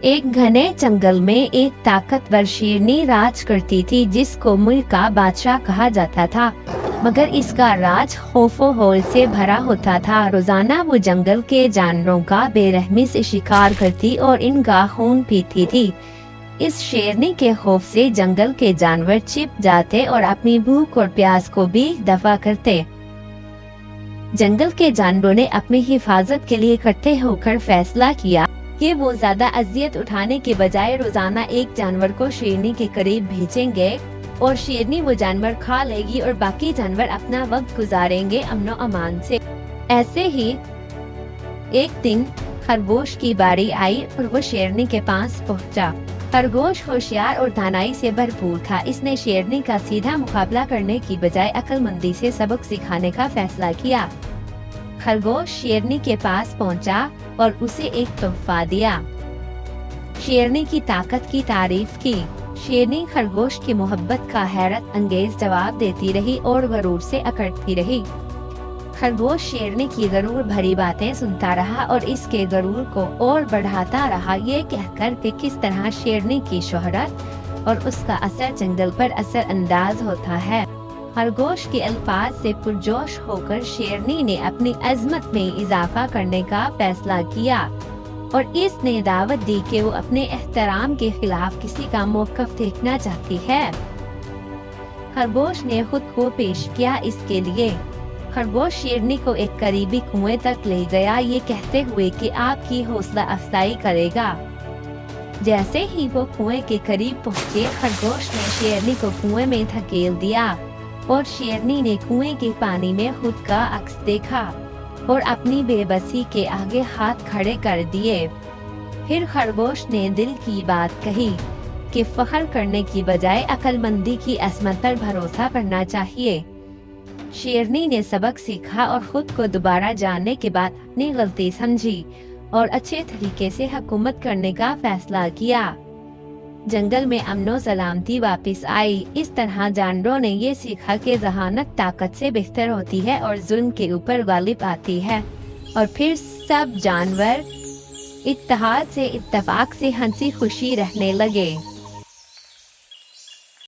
एक घने जंगल में एक ताकतवर शेरनी राज करती थी जिसको मुल्क का बादशाह कहा जाता था, मगर इसका राज खौफो हौल से भरा होता था। रोजाना वो जंगल के जानवरों का बेरहमी से शिकार करती और इनका खून पीती थी। इस शेरनी के खौफ से जंगल के जानवर छिप जाते और अपनी भूख और प्यास को भी दफा करते। जंगल के जानवरों ने अपनी हिफाजत के लिए इकट्ठे होकर फैसला किया कि वो ज्यादा अजियत उठाने के बजाय रोजाना एक जानवर को शेरनी के करीब भेजेंगे और शेरनी वो जानवर खा लेगी और बाकी जानवर अपना वक्त गुजारेंगे अमनो अमान से। ऐसे ही एक दिन खरगोश की बारी आई और वो शेरनी के पास पहुंचा। खरगोश होशियार और दानाई से भरपूर था। इसने शेरनी का सीधा मुकाबला करने की बजाय अक्लमंदी से सबक सिखाने का फैसला किया। खरगोश शेरनी के पास पहुंचा और उसे एक तोहफा दिया। शेरनी की ताकत की तारीफ की। शेरनी खरगोश की मोहब्बत का हैरत अंगेज जवाब देती रही और गरूर से अकड़ती रही। खरगोश शेरनी की गरूर भरी बातें सुनता रहा और इसके गरूर को और बढ़ाता रहा, ये कहकर कि किस तरह शेरनी की शोहरत और उसका असर जंगल पर असर अंदाज होता है। खरगोश के अल्फाज से पुरजोश होकर शेरनी ने अपनी अजमत में इजाफा करने का फैसला किया और इसने दावत दी कि वो अपने एहतराम के खिलाफ किसी का मौक़िफ़ देखना चाहती है। खरगोश ने खुद को पेश किया इसके लिए। खरगोश शेरनी को एक करीबी कुएं तक ले गया, ये कहते हुए कि आपकी हौसला अफजाई करेगा। जैसे ही वो कुएं के करीब पहुँचे, खरगोश ने शेरनी को कुएं में धकेल दिया और शेरनी ने कुएं के पानी में खुद का अक्स देखा और अपनी बेबसी के आगे हाथ खड़े कर दिए। फिर खरगोश ने दिल की बात कही कि फख्र करने की बजाय अक्लमंदी की असमत पर भरोसा करना चाहिए। शेरनी ने सबक सीखा और खुद को दोबारा जानने के बाद अपनी गलती समझी और अच्छे तरीके से हुकूमत करने का फैसला किया। जंगल में अमनो सलामती वापस आई। इस तरह जानवरों ने ये सीखा कि ज़हानत ताकत से बेहतर होती है और जुल्म के ऊपर गालिब आती है। और फिर सब जानवर इत्तेहाद से इत्तेफाक से हंसी खुशी रहने लगे।